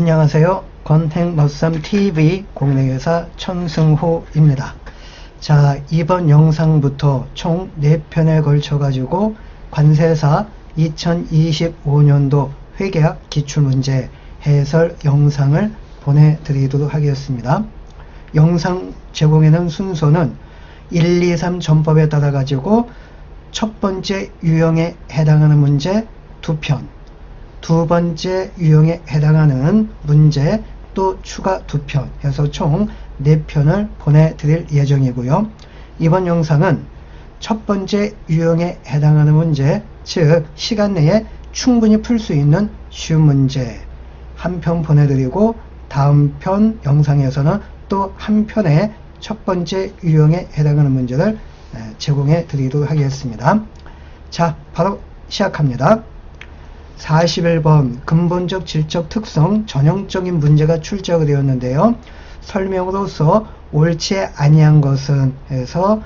안녕하세요. 건행머썸TV 공인회계사 천승호입니다. 자, 이번 영상부터 총 4편에 걸쳐 가지고 관세사 2025년도 회계학 기출문제 해설 영상을 보내드리도록 하겠습니다. 영상 제공에는 순서는 1, 2, 3 전법에 따라 가지고 첫 번째 유형에 해당하는 문제 2편, 두 번째 유형에 해당하는 문제 또 추가 2편 해서 총 4편을 보내드릴 예정이고요. 이번 영상은 첫 번째 유형에 해당하는 문제, 즉 시간 내에 충분히 풀 수 있는 쉬운 문제 한 편 보내드리고, 다음 편 영상에서는 또 한 편의 첫 번째 유형에 해당하는 문제를 제공해 드리도록 하겠습니다. 자, 바로 시작합니다. 41번 근본적 질적 특성 전형적인 문제가 출제가 되었는데요. 설명으로서 옳지 아니한 것은 해서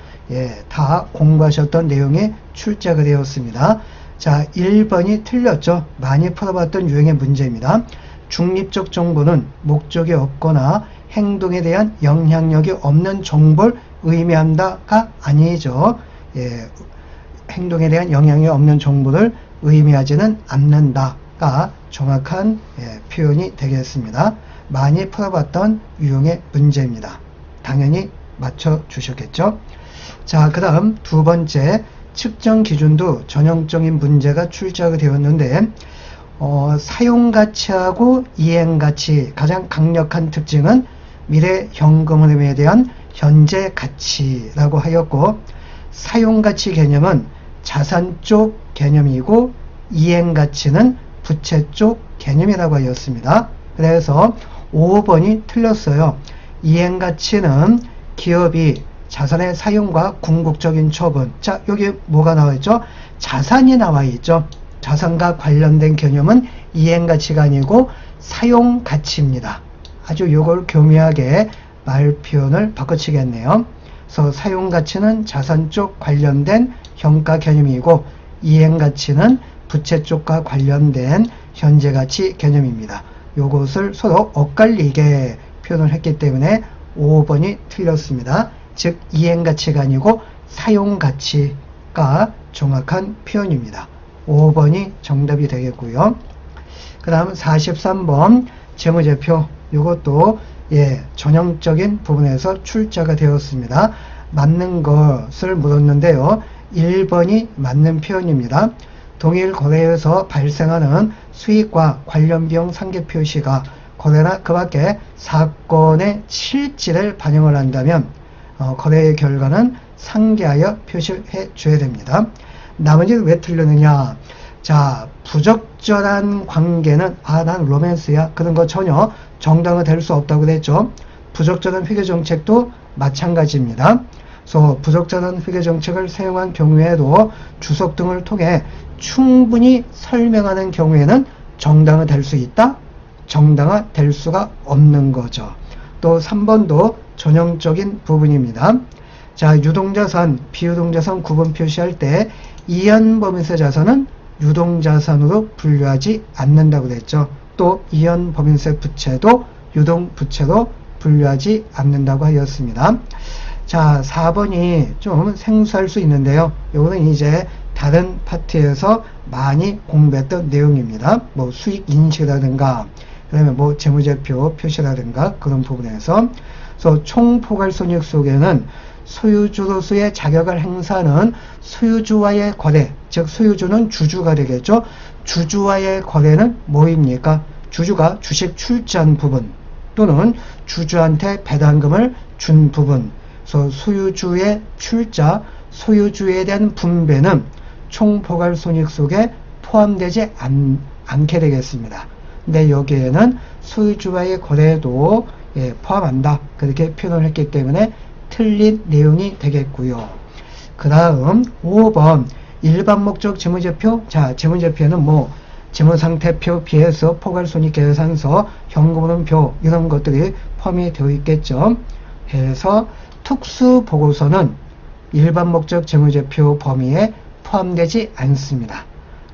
다 공부하셨던 내용이 출제가 되었습니다. 자, 1번이 틀렸죠. 많이 풀어봤던 유형의 문제입니다. 중립적 정보는 목적이 없거나 행동에 대한 영향력이 없는 정보를 의미한다가 아니죠. 행동에 대한 영향이 없는 정보를 의미하지는 않는다가 정확한 표현이 되겠습니다. 많이 풀어봤던 유형의 문제입니다. 당연히 맞춰주셨겠죠? 자, 그 다음 두 번째, 측정 기준도 전형적인 문제가 출제가 되었는데 사용가치하고 이행가치 가장 강력한 특징은 미래 현금 흐름에 대한 현재 가치라고 하였고, 사용가치 개념은 자산 쪽 개념이고 이행가치는 부채 쪽 개념이라고 하였습니다. 그래서 5번이 틀렸어요. 이행가치는 기업이 자산의 사용과 궁극적인 처분. 자, 여기 뭐가 나와 있죠? 자산이 나와 있죠. 자산과 관련된 개념은 이행가치가 아니고 사용가치입니다. 아주 요걸 교묘하게 말 표현을 바꿔치겠네요. 그래서 사용가치는 자산 쪽 관련된 현가 개념이고 이행가치는 부채 쪽과 관련된 현재가치 개념입니다. 요것을 서로 엇갈리게 표현을 했기 때문에 5번이 틀렸습니다. 즉 이행가치가 아니고 사용가치가 정확한 표현입니다. 5번이 정답이 되겠고요. 그 다음 43번 재무제표, 요것도 전형적인 부분에서 출제가 되었습니다. 맞는 것을 물었는데요. 1번이 맞는 표현입니다. 동일 거래에서 발생하는 수익과 관련 비용 상계 표시가 거래나 그 밖에 사건의 실질을 반영을 한다면 거래의 결과는 상계하여 표시를 해 줘야 됩니다. 나머지는 왜 틀렸느냐? 자, 부적절한 관계는 난 로맨스야, 그런 거 전혀 정당화될 수 없다고 그랬죠. 부적절한 회계정책도 마찬가지입니다. 그래서 부적절한 회계정책을 사용한 경우에도 주석 등을 통해 충분히 설명하는 경우에는 정당화될 수 있다? 정당화될 수가 없는 거죠. 또 3번도 전형적인 부분입니다. 자, 유동자산, 비유동자산 구분 표시할 때 이연범위세 자산은 유동자산으로 분류하지 않는다고 그랬죠. 또 이연범위세 부채도 유동부채로 분류하지 않는다고 하였습니다. 자, 4번이 좀 생소할 수 있는데요. 요거는 이제 다른 파트에서 많이 공부했던 내용입니다. 뭐 수익 인식이라든가, 그 다음에 뭐 재무제표 표시라든가 그런 부분에서. 그래서 총포괄손익 속에는 소유주로서의 자격을 행사하는 소유주와의 거래, 즉 소유주는 주주가 되겠죠. 주주와의 거래는 뭐입니까? 주주가 주식 출자한 부분 또는 주주한테 배당금을 준 부분. 그래서 소유주의 출자, 소유주에 대한 분배는 총포괄손익 속에 포함되지 않게 되겠습니다. 근데 여기에는 소유주와의 거래도 포함한다, 그렇게 표현을 했기 때문에 틀린 내용이 되겠고요. 그 다음 5번 일반 목적 재무제표. 자, 재무제표는 뭐 재무상태표, 비해서, 포괄손익계산서, 현금흐름표 이런 것들이 포함이 되어 있겠죠. 해서 특수보고서는 일반 목적 재무제표 범위에 포함되지 않습니다.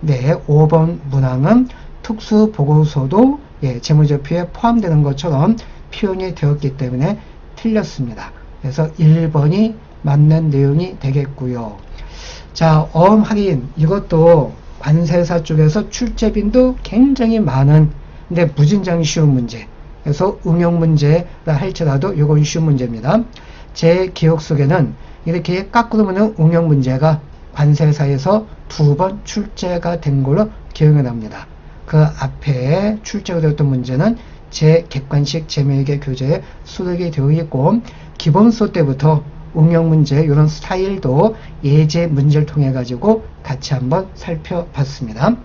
네, 5번 문항은 특수보고서도 재무제표에 포함되는 것처럼 표현이 되었기 때문에 틀렸습니다. 그래서 1번이 맞는 내용이 되겠고요. 자, 어음 할인 이것도 관세사 쪽에서 출제빈도 굉장히 많은 근데 무진장 쉬운 문제. 그래서 응용 문제라 할지라도 이건 쉬운 문제입니다. 제 기억 속에는 이렇게 까꾸로 보는 응용 문제가 관세사에서 2번 출제가 된 걸로 기억이 납니다. 그 앞에 출제가 되었던 문제는 제 객관식 재미있게 교재에 수록이 되어 있고 기본서 때부터 응용 문제 이런 스타일도 예제 문제를 통해 가지고 같이 한번 살펴봤습니다.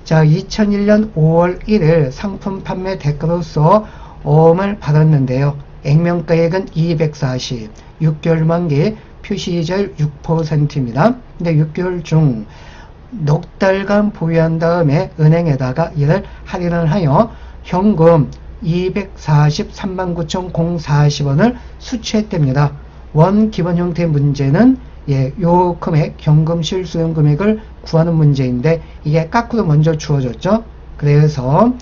자, 2001년 5월 1일 상품 판매 대가로서 어음을 받았는데요. 액면가액은 240, 6개월 만기 표시이자율 6%입니다. 근데 6개월 중 넉 달간 보유한 다음에 은행에다가 이를 할인을 하여 현금 243만 9,040원을 수취했답니다. 원 기본 형태 문제는 요 금액, 현금 실수용 금액을 구하는 문제인데 이게 까꾸로 먼저 주어졌죠. 그래서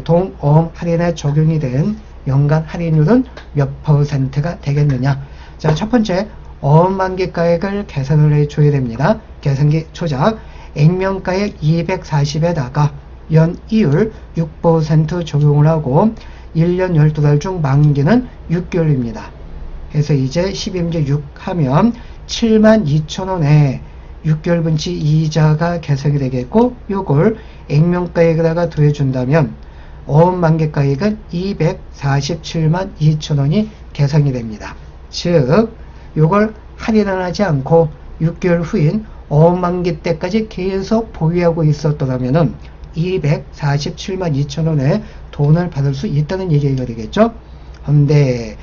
동어음 할인에 적용이 된 연간 할인율은 몇 %가 되겠느냐. 자, 첫 번째 어음 만기가액을 계산을 해줘야 됩니다. 계산기 초작. 액면가액 240에다가 연이율 6% 적용을 하고 1년 12달 중 만기는 6개월입니다. 그래서 이제 12분의 6 하면 72,000원에 6개월 분치 이자가 계산이 되겠고 요걸 액면가액에다가 더해준다면 어음 만기가액은 247만 2천원이 계산이 됩니다. 즉 요걸 할인을 하지 않고 6개월 후인 어음 만기 때까지 계속 보유하고 있었더라면은 247만 2천원의 돈을 받을 수 있다는 얘기가 되겠죠. 그런데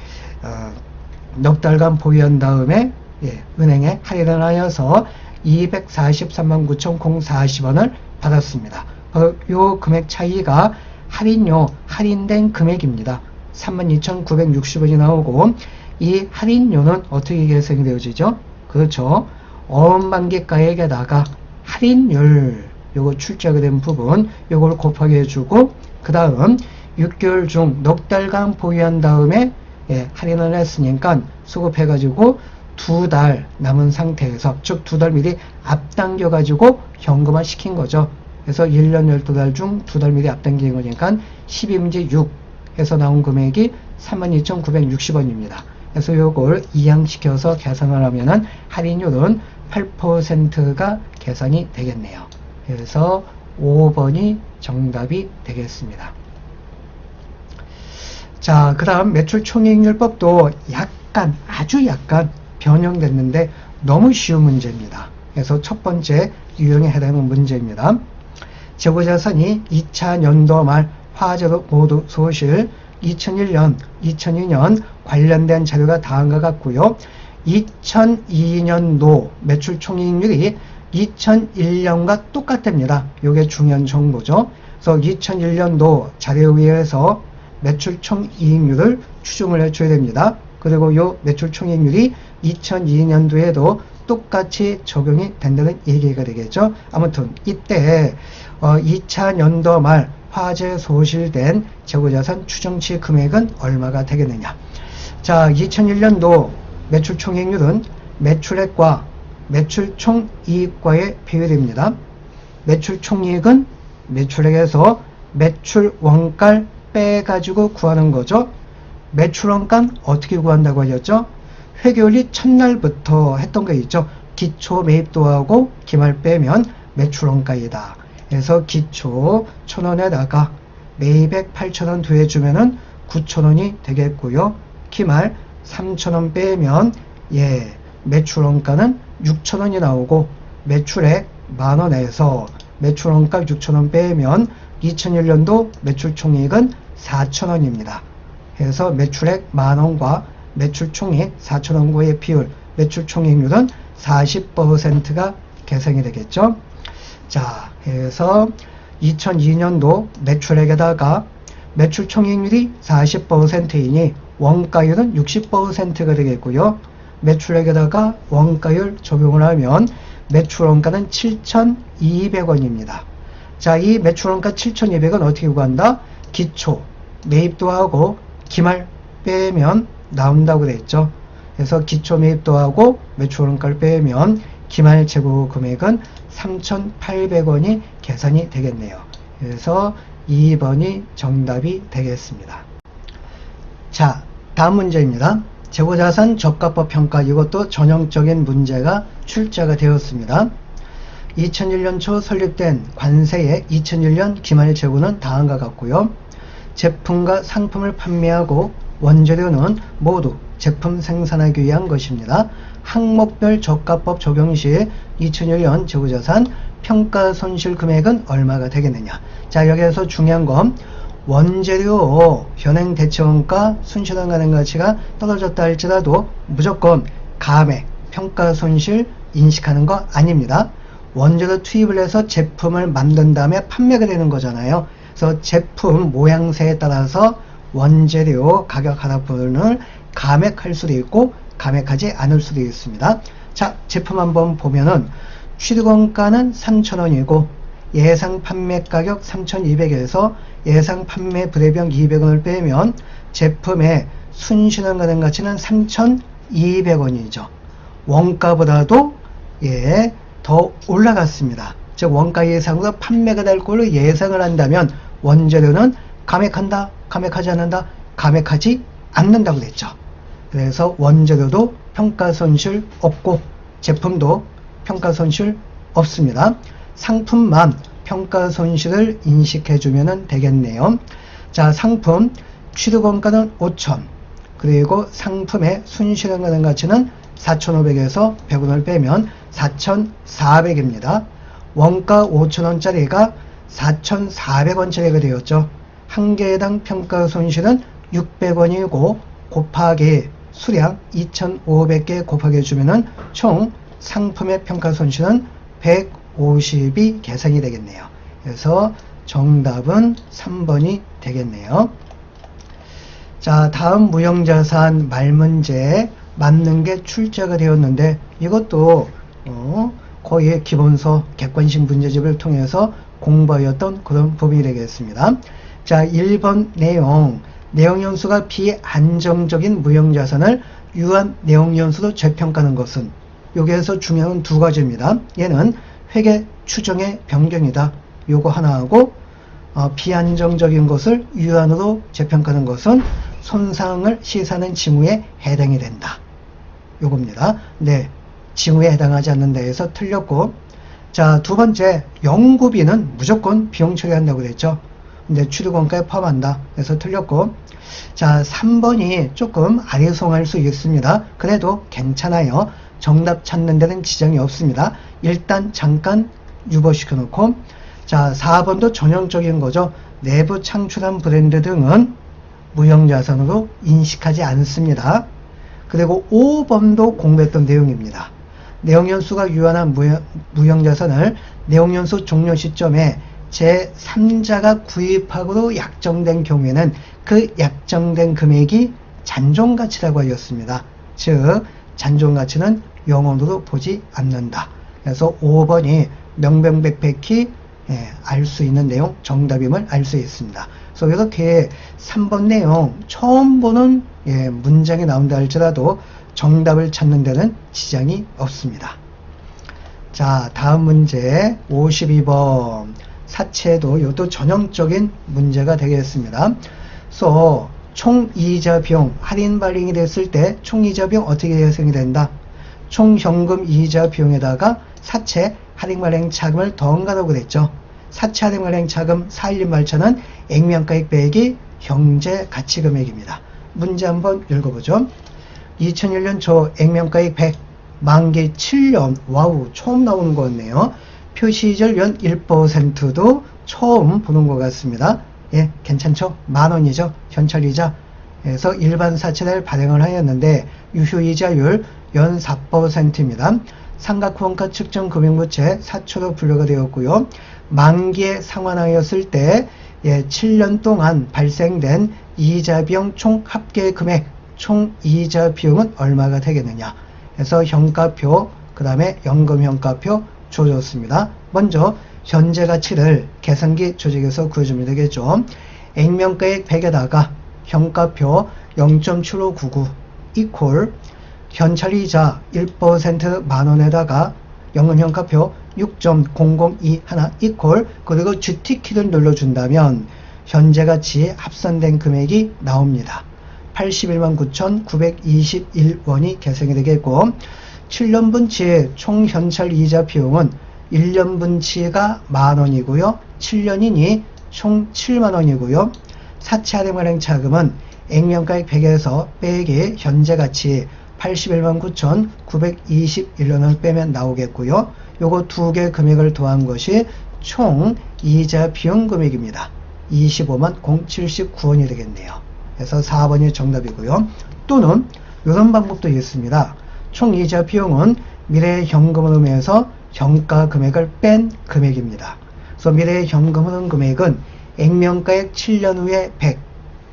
넉 달간 보유한 다음에 은행에 할인을 하여서 243만 9,040원을 받았습니다. 요 금액 차이가 할인료, 할인된 금액입니다. 32,960원이 나오고 이 할인료는 어떻게 계산이 되어지죠? 그렇죠. 어음 만기가액에다가 할인율 요거 출제가 된 부분 요걸 곱하게 해주고 그 다음 6개월 중 넉 달간 보유한 다음에 할인을 했으니까 수급해 가지고 2달 남은 상태에서 즉 2달 미리 앞당겨 가지고 현금화 시킨 거죠. 그래서 1년 12달 중 2달 미리 앞당긴 거니까 12분의 6 해서 나온 금액이 32,960원입니다. 그래서 요걸 이항시켜서 계산을 하면은 할인율은 8%가 계산이 되겠네요. 그래서 5번이 정답이 되겠습니다. 자, 그 다음 매출 총이익률법도 약간, 아주 약간 변형됐는데 너무 쉬운 문제입니다. 그래서 첫 번째 유형에 해당하는 문제입니다. 재고자산이 2차 연도 말 화재로 모두 소실 2001년, 2002년 관련된 자료가 다음과 같고요. 2002년도 매출 총이익률이 2001년과 똑같답니다. 이게 중요한 정보죠. 그래서 2001년도 자료에 의해서 매출 총이익률을 추정을 해줘야 됩니다. 그리고 이 매출 총이익률이 2002년도에도 똑같이 적용이 된다는 얘기가 되겠죠. 아무튼 이때 2차 연도 말 화재 소실된 재고자산 추정치 금액은 얼마가 되겠느냐. 자, 2001년도 매출 총이익률은 매출액과 매출 총이익과의 비율입니다. 매출 총이익은 매출액에서 매출 원가를 빼가지고 구하는 거죠. 매출 원가는 어떻게 구한다고 하셨죠? 회계원리 첫날부터 했던 거 있죠. 기초 매입도하고 기말 빼면 매출 원가이다. 그래서 기초 1,000원에다가 매입액 8,000원 더해주면은 9,000원이 되겠고요. 기말 3,000원 빼면 매출 원가는 6,000원이 나오고 매출액 만원에서 매출 원가 6,000원 빼면 2001년도 매출 총이익은 4,000원입니다. 그래서 매출액 만원과 매출 총이익 4,000원과의 비율, 매출 총이익률은 40%가 계산이 되겠죠. 자, 그래서 2002년도 매출액에다가 매출 총이익률이 40%이니 원가율은 60%가 되겠고요. 매출액에다가 원가율 적용을 하면 매출 원가는 7,200원입니다. 자, 이 매출 원가 7,200원 어떻게 구한다? 기초 매입도 하고 기말 빼면 나온다고 그랬죠. 그래서 기초 매입도 하고 매출원가를 빼면 기말 재고 금액은 3,800원이 계산이 되겠네요. 그래서 2번이 정답이 되겠습니다. 자, 다음 문제입니다. 재고자산 저가법 평가, 이것도 전형적인 문제가 출제가 되었습니다. 2001년 초 설립된 관세의 2001년 기말 재고는 다음과 같고요. 제품과 상품을 판매하고 원재료는 모두 제품 생산하기 위한 것입니다. 항목별 저가법 적용 시 2001년 재고자산 평가 손실 금액은 얼마가 되겠느냐. 자, 여기에서 중요한 건 원재료 현행 대체원가 순실현 가능가치가 떨어졌다 할지라도 무조건 감액 평가 손실 인식하는 거 아닙니다. 원재료 투입을 해서 제품을 만든 다음에 판매가 되는 거잖아요. 그래서 제품 모양새에 따라서 원재료 가격 하나분을 감액할 수도 있고 감액하지 않을 수도 있습니다. 자, 제품 한번 보면은 취득원가는 3,000원이고 예상 판매 가격 3,200에서 예상 판매 불해병 200원을 빼면 제품의 순실현 가능가치는 3,200원이죠. 원가보다도 더 올라갔습니다. 즉 원가 예상으로 판매가 될 걸로 예상을 한다면 원재료는 감액한다, 감액하지 않는다, 감액하지 않는다고 그랬죠. 그래서 원재료도 평가손실 없고 제품도 평가손실 없습니다. 상품만 평가손실을 인식해주면 되겠네요. 자, 상품 취득원가는 5,000, 그리고 상품의 순실현 가능가치는 4,500에서 100원을 빼면 4,400입니다. 원가 5,000원짜리가 4,400원짜리가 되었죠. 한 개당 평가 손실은 600원이고 곱하기 수량 2,500개 곱하기 주면은 총 상품의 평가 손실은 150이 계산이 되겠네요. 그래서 정답은 3번이 되겠네요. 자, 다음 무형자산 말문제 맞는 게 출제가 되었는데 이것도 거의 기본서 객관식 문제집을 통해서 공부하였던 그런 부분이 되겠습니다. 자, 1번 내용연수가 비안정적인 무형자산을 유한 내용연수로 재평가하는 것은, 여기에서 중요한 두 가지입니다. 얘는 회계 추정의 변경이다. 요거 하나하고 비안정적인 것을 유한으로 재평가하는 것은 손상을 시사하는 징후에 해당이 된다. 요겁니다. 네, 징후에 해당하지 않는다 해서 틀렸고, 자, 두 번째 연구비는 무조건 비용 처리한다고 그랬죠. 근데 취득원가에 포함한다. 그래서 틀렸고, 자, 3번이 조금 아리송할 수 있습니다. 그래도 괜찮아요. 정답 찾는 데는 지장이 없습니다. 일단 잠깐 유보시켜 놓고, 자, 4번도 전형적인 거죠. 내부 창출한 브랜드 등은 무형자산으로 인식하지 않습니다. 그리고 5번도 공부했던 내용입니다. 내용연수가 유한한 무형자산을 내용연수 종료 시점에 제3자가 구입하고도 약정된 경우에는 그 약정된 금액이 잔존가치라고 하였습니다. 즉 잔존가치는 영원으로 보지 않는다. 그래서 5번이 명명백백히 알 수 있는 내용, 정답임을 알 수 있습니다. 그래서 이렇게 3번 내용 처음 보는 문장이 나온다 할지라도 정답을 찾는 데는 지장이 없습니다. 자, 다음 문제 52번 사채도 이것도 전형적인 문제가 되겠습니다. 그래서 총이자 비용 할인 발행이 됐을 때 총이자 비용 어떻게 계산이 된다? 총현금 이자 비용에다가 사채 할인 발행 차금을 더한다고 그랬죠. 사채 할인 발행 차금 4.11 말차는 액면가액 빼기 형제 가치 금액입니다. 문제 한번 읽어보죠. 2001년 초 액면가액 100, 만기 7년, 와우, 처음 나오는 거였네요. 표시이절 연 1%도 처음 보는 것 같습니다. 예, 괜찮죠? 만원이죠. 현찰이자. 그래서 일반 사채를 발행을 하였는데 유효이자율 연 4%입니다. 삼각후원가 측정 금융부채 사초로 분류가 되었고요. 만기에 상환하였을 때 7년 동안 발생된 이자 비용 총 합계 금액, 총 이자 비용은 얼마가 되겠느냐. 그래서 현가표, 그 다음에 연금 현가표 줘줬습니다. 먼저 현재 가치를 계산기 조직에서 구해주면 되겠죠. 액면가액 100에다가 현가표 0.7599 이퀄 현찰이자 1% 만원에다가 연금현가표 6.0021 이퀄 그리고 GT키를 눌러준다면 현재가치 합산된 금액이 나옵니다. 81만 9,921원이 계산이 되겠고 7년분치 총 현찰 이자 비용은 1년분치가 만원이고요. 7년이니 총 7만원이고요. 사채 할인발행 차금은 액면가액 100에서 빼기 현재가치 81만 9,921원을 빼면 나오겠고요. 요거 두 개 금액을 더한 것이 총 이자 비용 금액입니다. 25만 079원이 되겠네요. 그래서 4번이 정답이고요. 또는 이런 방법도 있습니다. 총 이자 비용은 미래의 현금흐름에서 현가 금액을 뺀 금액입니다. 그래서 미래의 현금흐름 금액은 액면가액 7년 후에 100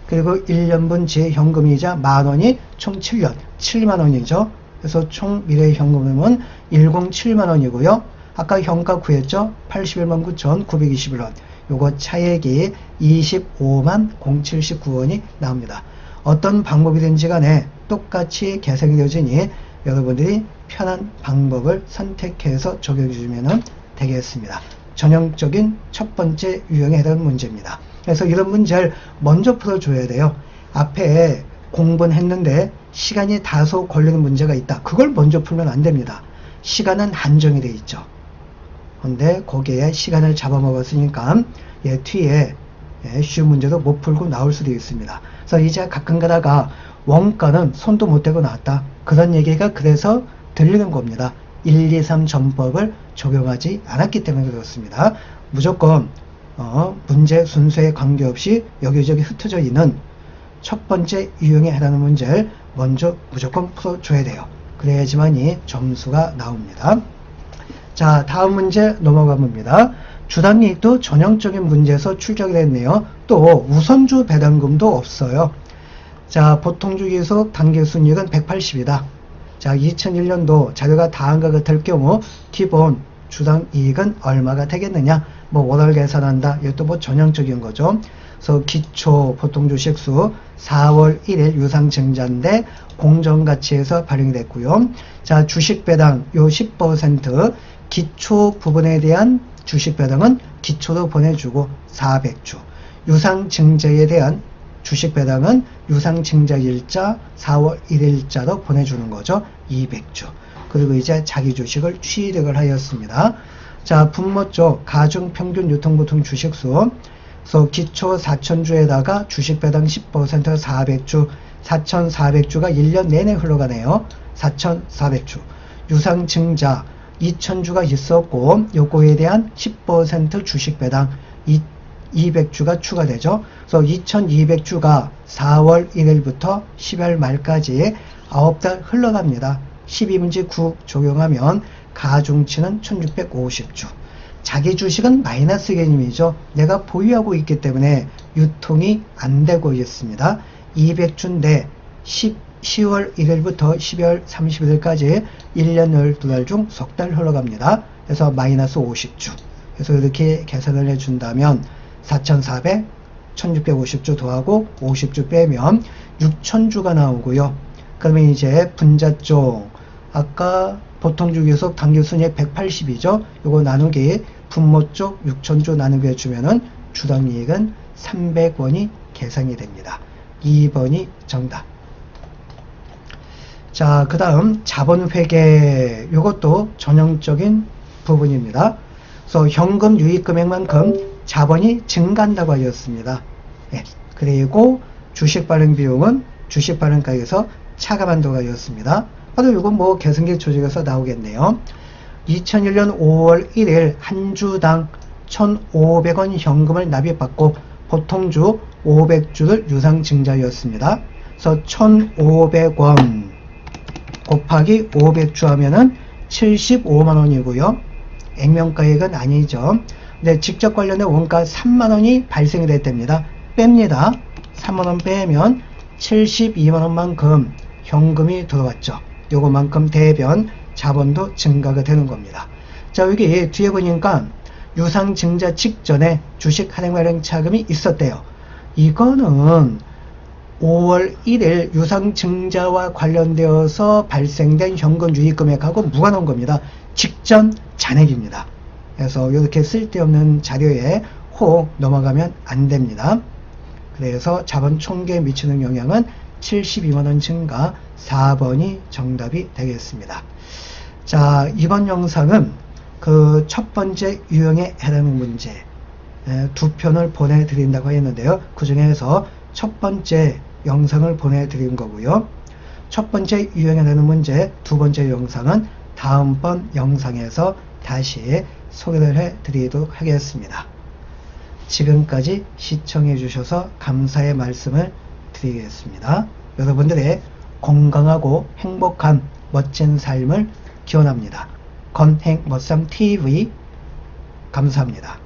그리고 1년분치 현금이자 만원이 총 7년 7만원이죠. 그래서 총 미래의 현금흐름은 107만원이고요. 아까 현가 구했죠. 81만 9,921원. 요거 차액이 25만 079원이 나옵니다. 어떤 방법이든지 간에 똑같이 계산이 되어지니 여러분들이 편한 방법을 선택해서 적용해 주시면 되겠습니다. 전형적인 첫 번째 유형에 해당하는 문제입니다. 그래서 이런 문제를 먼저 풀어줘야 돼요. 앞에 공부는 했는데 시간이 다소 걸리는 문제가 있다. 그걸 먼저 풀면 안 됩니다. 시간은 한정이 되어 있죠. 근데 거기에 시간을 잡아먹었으니까 뒤에 쉬운 문제도 못 풀고 나올 수도 있습니다. 그래서 이제 가끔 가다가 원가는 손도 못 대고 나왔다. 그런 얘기가 그래서 들리는 겁니다. 1, 2, 3 전법을 적용하지 않았기 때문에 그렇습니다. 무조건 문제 순서에 관계없이 여기저기 흩어져 있는 첫 번째 유형에 해당하는 문제를 먼저 무조건 풀어줘야 돼요. 그래야지만이 점수가 나옵니다. 자, 다음 문제 넘어가 봅니다. 주당이익도 전형적인 문제에서 출제가 됐네요. 또 우선주 배당금도 없어요. 자, 보통주 기속 단기순이익은 180이다. 자, 2001년도 자료가 다음과 같을 경우 기본 주당이익은 얼마가 되겠느냐? 뭐 월월 계산한다. 이것도 뭐 전형적인 거죠. 그래서 기초 보통주식수 4월 1일 유상증자인데 공정가치에서 발행이 됐고요. 자, 주식배당 요 10% 기초 부분에 대한 주식배당은 기초로 보내주고 400주. 유상증자에 대한 주식배당은 유상증자일자 4월 1일자로 보내주는 거죠. 200주. 그리고 이제 자기 주식을 취득을 하였습니다. 자, 분모 쪽 가중평균 유통보통 주식수. 그래서 기초 4,000주에다가 주식배당 10% 400주. 4,400주가 1년 내내 흘러가네요. 4,400주. 유상증자 2,000주가 있었고 요거에 대한 10% 주식배당 200주가 추가되죠. 그래서 2,200주가 4월 1일부터 10월 말까지 9달 흘러갑니다. 12분지 9 적용하면 가중치는 1650주. 자기 주식은 마이너스 개념이죠. 내가 보유하고 있기 때문에 유통이 안 되고 있습니다. 200주인데 10월 1일부터 12월 31일까지 1년 12달 중 석 달 흘러갑니다. 그래서 마이너스 50주. 그래서 이렇게 계산을 해준다면 4,400, 1650주 더하고 50주 빼면 6000주가 나오고요. 그러면 이제 분자 쪽 아까 보통주 기속 단기순이익 180이죠. 요거 나누기 분모 쪽 6000주 나누기 해주면은 주당이익은 300원이 계산이 됩니다. 2번이 정답. 자, 그 다음 자본회계 요것도 전형적인 부분입니다. 그래서 현금 유입금액만큼 자본이 증가한다고 하였습니다. 네. 그리고 주식 발행 비용은 주식 발행가에서 차감한다고 하였습니다. 바로 이건 뭐 계산기 조직에서 나오겠네요. 2001년 5월 1일 한 주당 1,500원 현금을 납입받고 보통주 500주를 유상증자였습니다. 그래서 1,500원 곱하기 500주 하면은 75만원이고요. 액면가액은 아니죠. 근데 직접 관련된 원가 3만원이 발생이 됐답니다. 뺍니다. 3만원 빼면 72만원만큼 현금이 들어왔죠. 요거만큼 대변 자본도 증가가 되는 겁니다. 자, 여기 뒤에 보니까 유상증자 직전에 주식 할인 발행 차금이 있었대요. 이거는 5월 1일 유상증자와 관련되어서 발생된 현금 유입금액하고 무관한 겁니다. 직전 잔액입니다. 그래서 이렇게 쓸데없는 자료에 혹 넘어가면 안 됩니다. 그래서 자본 총계에 미치는 영향은 72만원 증가, 4번이 정답이 되겠습니다. 자, 이번 영상은 그 첫 번째 유형에 해당하는 문제 두 편을 보내드린다고 했는데요. 그 중에서 첫 번째 영상을 보내드린 거고요. 첫 번째 유형에 해당하는 문제 두 번째 영상은 다음번 영상에서 다시 소개를 해드리도록 하겠습니다. 지금까지 시청해 주셔서 감사의 말씀을 드리겠습니다. 여러분들의 건강하고 행복한 멋진 삶을 기원합니다. 건행멋삼TV 감사합니다.